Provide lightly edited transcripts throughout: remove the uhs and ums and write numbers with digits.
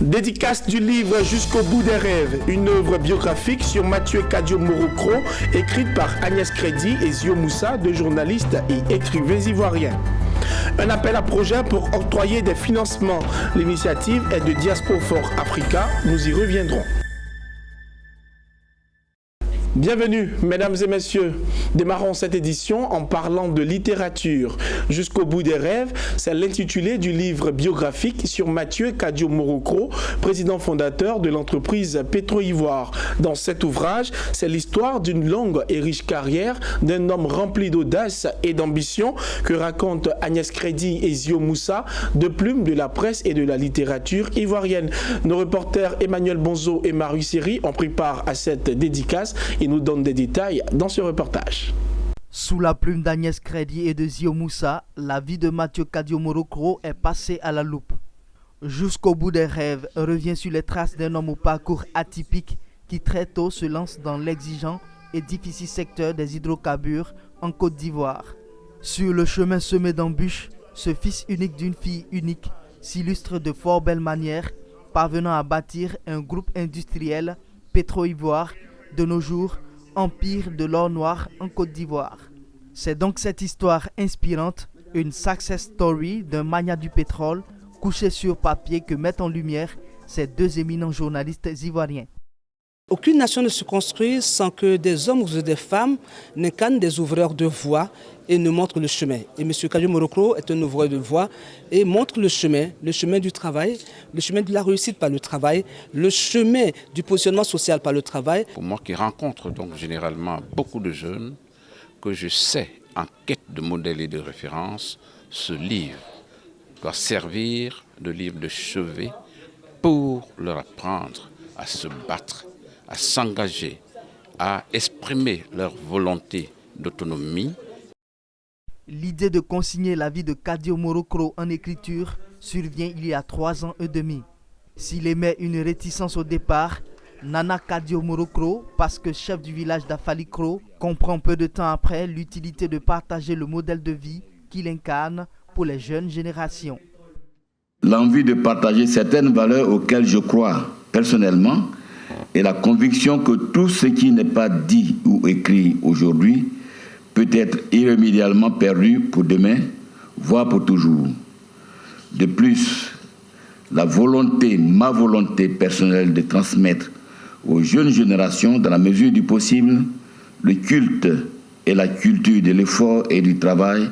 Dédicace du livre Jusqu'au bout des rêves, une œuvre biographique sur Mathieu Kadio Morokro, écrite par Agnès Crédy et Zio Moussa, deux journalistes et écrivains ivoiriens. Un appel à projet pour octroyer des financements. L'initiative est de Diaspora for Africa. Nous y reviendrons. Bienvenue, mesdames et messieurs. Démarrons cette édition en parlant de littérature. Jusqu'au bout des rêves, c'est l'intitulé du livre biographique sur Mathieu Kadio Morokro, président fondateur de l'entreprise Petro-Ivoire. Dans cet ouvrage, c'est l'histoire d'une longue et riche carrière d'un homme rempli d'audace et d'ambition que racontent Agnès Crédy et Zio Moussa, deux plumes de la presse et de la littérature ivoirienne. Nos reporters Emmanuel Bonzo et Marie Seri ont pris part à cette dédicace et nous donnent des détails dans ce reportage. Sous la plume d'Agnès Crédy et de Zio Moussa, la vie de Mathieu Kadio Morokro est passée à la loupe. Jusqu'au bout des rêves revient sur les traces d'un homme au parcours atypique qui très tôt se lance dans l'exigeant et difficile secteur des hydrocarbures en Côte d'Ivoire. Sur le chemin semé d'embûches, ce fils unique d'une fille unique s'illustre de fort belles manières, parvenant à bâtir un groupe industriel Petro-Ivoire, de nos jours, empire de l'or noir en Côte d'Ivoire. C'est donc cette histoire inspirante, une success story d'un magnat du pétrole, couché sur papier que mettent en lumière ces deux éminents journalistes ivoiriens. Aucune nation ne se construit sans que des hommes ou des femmes n'incarnent des ouvreurs de voie et ne montrent le chemin. Et M. Kadio Morokro est un ouvreur de voie et montre le chemin du travail, le chemin de la réussite par le travail, le chemin du positionnement social par le travail. Pour moi qui rencontre donc généralement beaucoup de jeunes, que je sais en quête de modèles et de références, ce livre doit servir de livre de chevet pour leur apprendre à se battre, à s'engager, à exprimer leur volonté d'autonomie. L'idée de consigner la vie de Kadio Morokro en écriture survient il y a 3 ans et demi. S'il émet une réticence au départ, Nana Kadio Morokro, parce que chef du village d'Afalikro, comprend peu de temps après l'utilité de partager le modèle de vie qu'il incarne pour les jeunes générations. L'envie de partager certaines valeurs auxquelles je crois personnellement et la conviction que tout ce qui n'est pas dit ou écrit aujourd'hui peut être irrémédiablement perdu pour demain, voire pour toujours. De plus, ma volonté personnelle de transmettre aux jeunes générations, dans la mesure du possible, le culte et la culture de l'effort et du travail.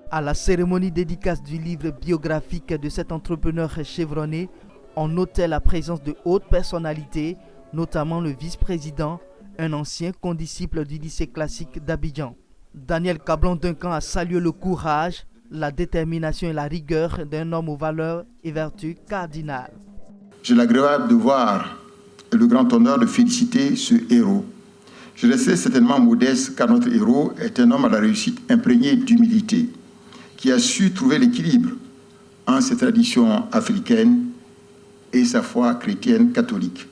À la cérémonie dédicace du livre biographique de cet entrepreneur chevronné, on notait la présence de hautes personnalités, notamment le vice-président, un ancien condisciple du lycée classique d'Abidjan. Daniel Cablon-Duncan a salué le courage, la détermination et la rigueur d'un homme aux valeurs et vertus cardinales. J'ai l'agréable de voir et le grand honneur de féliciter ce héros. Je restais certainement modeste car notre héros est un homme à la réussite imprégné d'humilité, qui a su trouver l'équilibre entre ses traditions africaines et sa foi chrétienne catholique.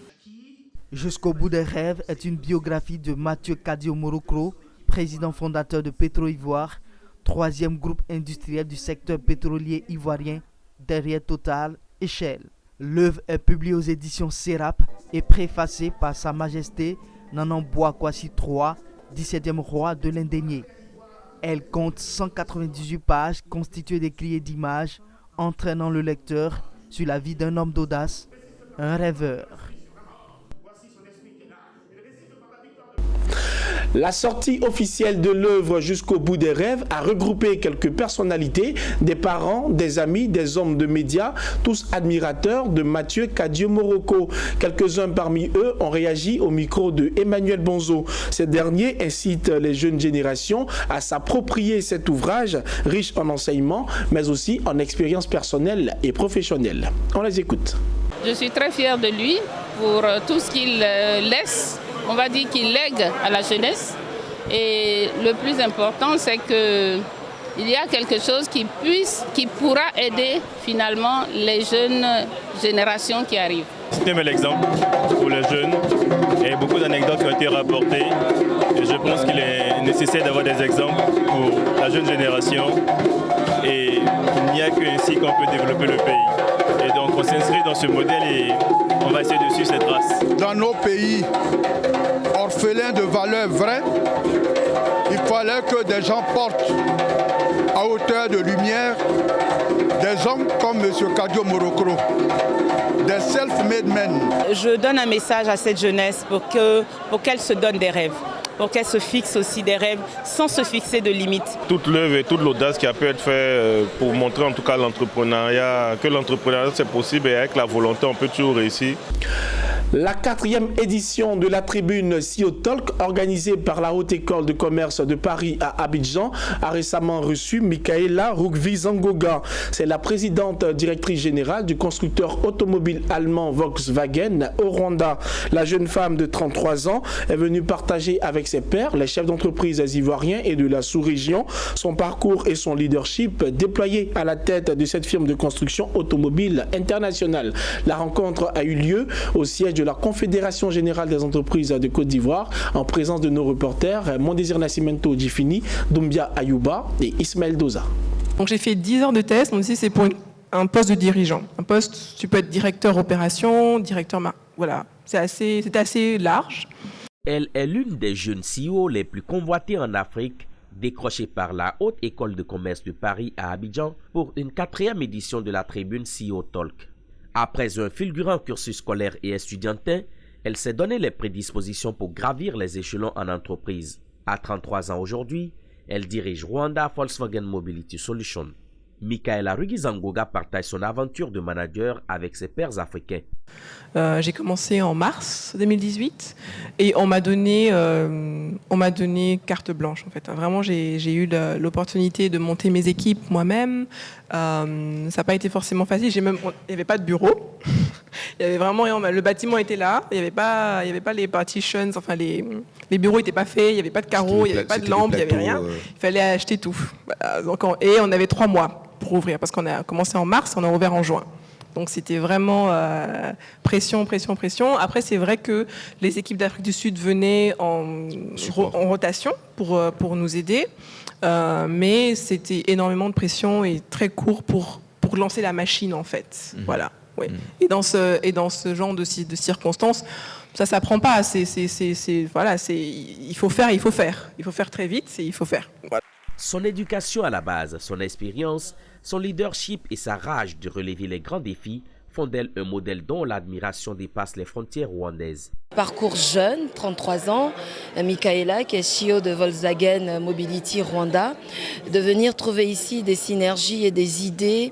Jusqu'au bout des rêves est une biographie de Mathieu Kadio Morokro, président fondateur de Petro-Ivoire, 3e groupe industriel du secteur pétrolier ivoirien, derrière Total et Shell. L'œuvre est publiée aux éditions Serap et préfacée par Sa Majesté Nanan Bouakwasi III, 17e roi de l'Indénié. Elle compte 198 pages constituées d'écrits et d'images, entraînant le lecteur sur la vie d'un homme d'audace, un rêveur. La sortie officielle de l'œuvre Jusqu'au bout des rêves a regroupé quelques personnalités, des parents, des amis, des hommes de médias, tous admirateurs de Mathieu Kadio Morokro. Quelques-uns parmi eux ont réagi au micro de Emmanuel Bonzo. Ces derniers incitent les jeunes générations à s'approprier cet ouvrage riche en enseignements, mais aussi en expériences personnelles et professionnelles. On les écoute. Je suis très fière de lui pour tout ce qu'il laisse. On va dire qu'il lègue à la jeunesse. Et le plus important, c'est qu'il y a quelque chose qui pourra aider finalement les jeunes générations qui arrivent. C'est un bel exemple pour les jeunes et beaucoup d'anecdotes ont été rapportées. Et je pense qu'il est nécessaire d'avoir des exemples pour la jeune génération. Et il n'y a qu'ainsi qu'on peut développer le pays. Et donc on s'inscrit dans ce modèle et on va essayer de suivre cette trace. Dans nos pays orphelins de valeurs vraies, il fallait que des gens portent à hauteur de lumière des hommes comme M. Kadio Morokro, des self-made men. Je donne un message à cette jeunesse pour qu'elle se donne des rêves, pour qu'elle se fixe aussi des rêves sans se fixer de limites. Toute l'œuvre et toute l'audace qui a pu être faite pour montrer en tout cas l'entrepreneuriat, que l'entrepreneuriat c'est possible et avec la volonté on peut toujours réussir. La 4e édition de la tribune CEO Talk, organisée par la Haute École de Commerce de Paris à Abidjan, a récemment reçu Michaela Rugvi-Zangoga. C'est la présidente directrice générale du constructeur automobile allemand Volkswagen au Rwanda. La jeune femme de 33 ans est venue partager avec ses pairs, les chefs d'entreprise ivoiriens et de la sous-région, son parcours et son leadership déployé à la tête de cette firme de construction automobile internationale. La rencontre a eu lieu au siège de la Confédération Générale des Entreprises de Côte d'Ivoire en présence de nos reporters Mondésir Nascimento Djifini, Doumbia Ayouba et Ismaël Doza. Donc j'ai fait 10 heures de test, donc ici c'est pour un poste de dirigeant. Un poste, tu peux être directeur opération, directeur... Voilà, c'était assez large. Elle est l'une des jeunes CEO les plus convoitées en Afrique, décrochée par la Haute École de Commerce de Paris à Abidjan pour une 4e édition de la tribune CEO Talk. Après un fulgurant cursus scolaire et estudiantin, elle s'est donné les prédispositions pour gravir les échelons en entreprise. À 33 ans aujourd'hui, elle dirige Rwanda Volkswagen Mobility Solutions. Michaela Rugvi-Zangoga partage son aventure de manager avec ses pairs africains. J'ai commencé en mars 2018 et on m'a donné carte blanche en fait. Vraiment, j'ai eu l'opportunité de monter mes équipes moi-même. Ça n'a pas été forcément facile. Il n'y avait pas de bureau. Il y avait vraiment, le bâtiment était là. Il n'y avait pas les partitions. Enfin, les bureaux n'étaient pas faits. Il n'y avait pas de carreaux. Il n'y avait pas de lampes. Il n'y avait rien. Il fallait acheter tout. Voilà. Donc, et on avait 3 mois pour ouvrir parce qu'on a commencé en mars, on a ouvert en juin. Donc c'était vraiment pression. Après c'est vrai que les équipes d'Afrique du Sud venaient en rotation pour nous aider, mais c'était énormément de pression et très court pour lancer la machine en fait. Voilà. Ouais. Et dans ce genre de circonstances, ça s'apprend pas. Il faut faire très vite et il faut faire. Voilà. Son éducation à la base, son expérience, son leadership et sa rage de relever les grands défis font d'elle un modèle dont l'admiration dépasse les frontières rwandaises. Parcours jeune, 33 ans, Michaela qui est CEO de Volkswagen Mobility Rwanda, de venir trouver ici des synergies et des idées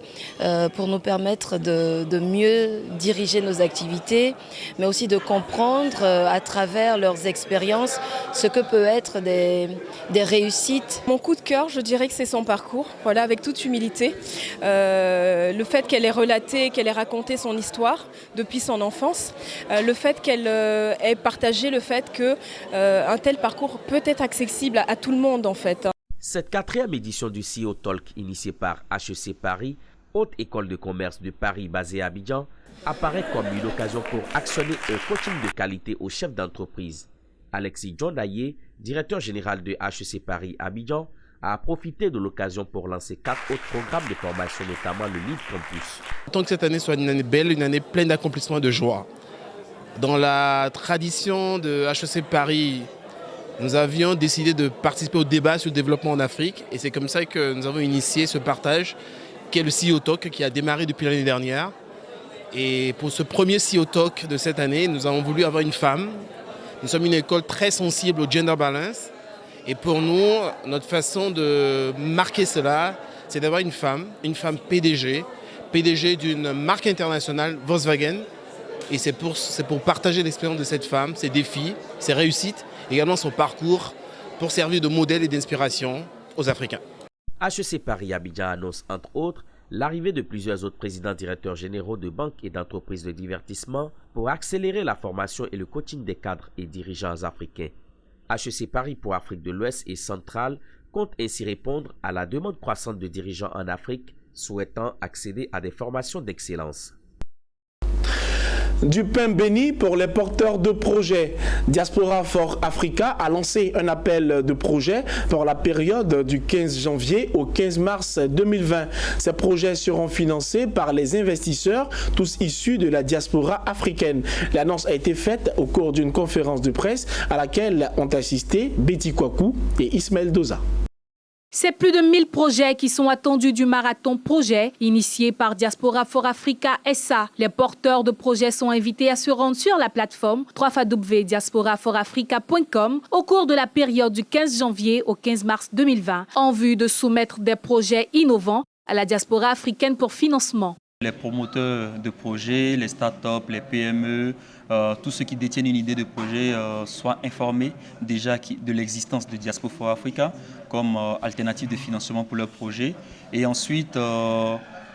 pour nous permettre de mieux diriger nos activités, mais aussi de comprendre à travers leurs expériences ce que peut être des réussites. Mon coup de cœur, je dirais que c'est son parcours, voilà, avec toute humilité. Le fait qu'elle ait relaté, qu'elle ait raconté son histoire depuis son enfance, le fait qu'elle ait partagé le fait qu'un tel parcours peut être accessible à tout le monde en fait. Cette 4e édition du CEO Talk initiée par HEC Paris, Haute École de Commerce de Paris basée à Abidjan, apparaît comme une occasion pour actionner un coaching de qualité aux chefs d'entreprise. Alexis Djondaye, directeur général de HEC Paris Abidjan, a profité de l'occasion pour lancer 4 autres programmes de formation, notamment le Lead Campus. Tant que cette année soit une année belle, une année pleine d'accomplissements et de joie. Dans la tradition de HEC Paris, nous avions décidé de participer au débat sur le développement en Afrique et c'est comme ça que nous avons initié ce partage qui est le CEO Talk qui a démarré depuis l'année dernière. Et pour ce premier CEO Talk de cette année, nous avons voulu avoir une femme. Nous sommes une école très sensible au gender balance. Et pour nous, notre façon de marquer cela, c'est d'avoir une femme PDG d'une marque internationale, Volkswagen. Et c'est pour partager l'expérience de cette femme, ses défis, ses réussites, également son parcours, pour servir de modèle et d'inspiration aux Africains. HEC Paris Abidjan annonce entre autres l'arrivée de plusieurs autres présidents directeurs généraux de banques et d'entreprises de divertissement pour accélérer la formation et le coaching des cadres et dirigeants africains. HEC Paris pour Afrique de l'Ouest et centrale compte ainsi répondre à la demande croissante de dirigeants en Afrique souhaitant accéder à des formations d'excellence. Du pain béni pour les porteurs de projets. Diaspora for Africa a lancé un appel de projet pour la période du 15 janvier au 15 mars 2020. Ces projets seront financés par les investisseurs, tous issus de la diaspora africaine. L'annonce a été faite au cours d'une conférence de presse à laquelle ont assisté Betty Kwaku et Ismaël Doza. C'est plus de 1000 projets qui sont attendus du marathon projet initié par Diaspora for Africa SA. Les porteurs de projets sont invités à se rendre sur la plateforme www.diasporaforafrica.com au cours de la période du 15 janvier au 15 mars 2020 en vue de soumettre des projets innovants à la diaspora africaine pour financement. Les promoteurs de projets, les startups, les PME, tous ceux qui détiennent une idée de projet soient informés déjà de l'existence de Diaspora for Africa comme alternative de financement pour leurs projets. Et ensuite,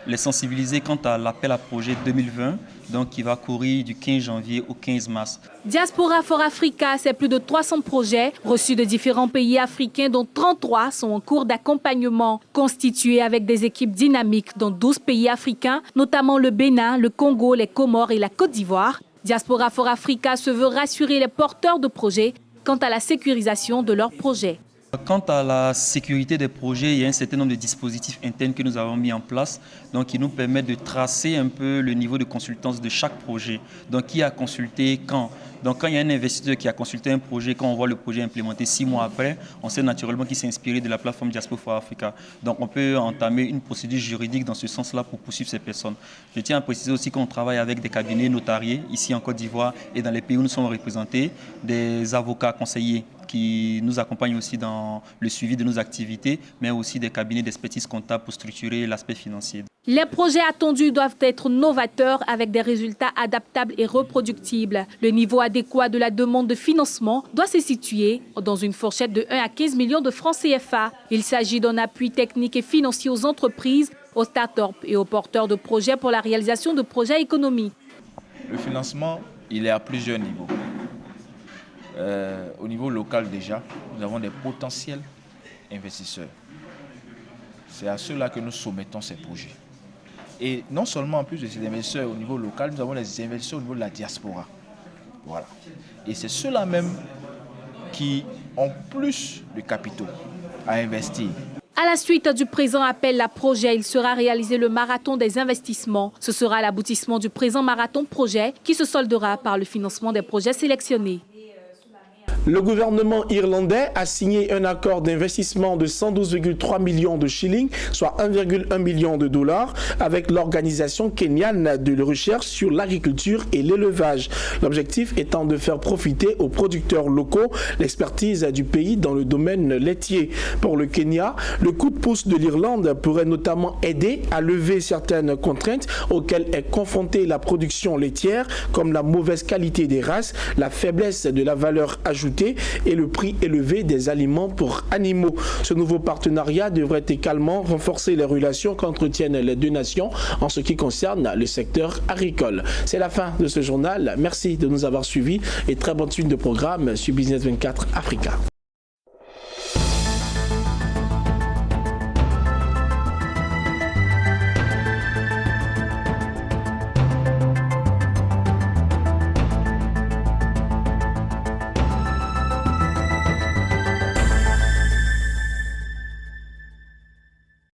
les sensibiliser quant à l'appel à projet 2020, donc qui va courir du 15 janvier au 15 mars. Diaspora for Africa, c'est plus de 300 projets reçus de différents pays africains, dont 33 sont en cours d'accompagnement, constitués avec des équipes dynamiques dans 12 pays africains, notamment le Bénin, le Congo, les Comores et la Côte d'Ivoire. Diaspora for Africa se veut rassurer les porteurs de projets quant à la sécurisation de leurs projets. Quant à la sécurité des projets, il y a un certain nombre de dispositifs internes que nous avons mis en place, donc qui nous permettent de tracer un peu le niveau de consultance de chaque projet. Donc qui a consulté quand. Donc quand il y a un investisseur qui a consulté un projet, quand on voit le projet implémenté 6 mois après, on sait naturellement qu'il s'est inspiré de la plateforme Diaspora for Africa. Donc on peut entamer une procédure juridique dans ce sens-là pour poursuivre ces personnes. Je tiens à préciser aussi qu'on travaille avec des cabinets notariés ici en Côte d'Ivoire et dans les pays où nous sommes représentés, des avocats conseillers qui nous accompagnent aussi dans le suivi de nos activités, mais aussi des cabinets d'expertise comptable pour structurer l'aspect financier. Les projets attendus doivent être novateurs avec des résultats adaptables et reproductibles. Le niveau adéquat de la demande de financement doit se situer dans une fourchette de 1 à 15 millions de francs CFA. Il s'agit d'un appui technique et financier aux entreprises, aux start-up et aux porteurs de projets pour la réalisation de projets économiques. Le financement, il est à plusieurs niveaux. Au niveau local déjà, nous avons des potentiels investisseurs. C'est à ceux-là que nous soumettons ces projets. Et non seulement en plus de ces investisseurs au niveau local, nous avons des investisseurs au niveau de la diaspora. Voilà. Et c'est ceux-là même qui ont plus de capitaux à investir. À la suite du présent appel à projet, il sera réalisé le marathon des investissements. Ce sera l'aboutissement du présent marathon projet qui se soldera par le financement des projets sélectionnés. Le gouvernement irlandais a signé un accord d'investissement de 112,3 millions de shillings, soit 1,1 million de dollars, avec l'organisation kenyane de recherche sur l'agriculture et l'élevage. L'objectif étant de faire profiter aux producteurs locaux l'expertise du pays dans le domaine laitier. Pour le Kenya, le coup de pouce de l'Irlande pourrait notamment aider à lever certaines contraintes auxquelles est confrontée la production laitière, comme la mauvaise qualité des races, la faiblesse de la valeur ajoutée et le prix élevé des aliments pour animaux. Ce nouveau partenariat devrait également renforcer les relations qu'entretiennent les deux nations en ce qui concerne le secteur agricole. C'est la fin de ce journal. Merci de nous avoir suivis et très bonne suite de programme sur Business 24 Africa.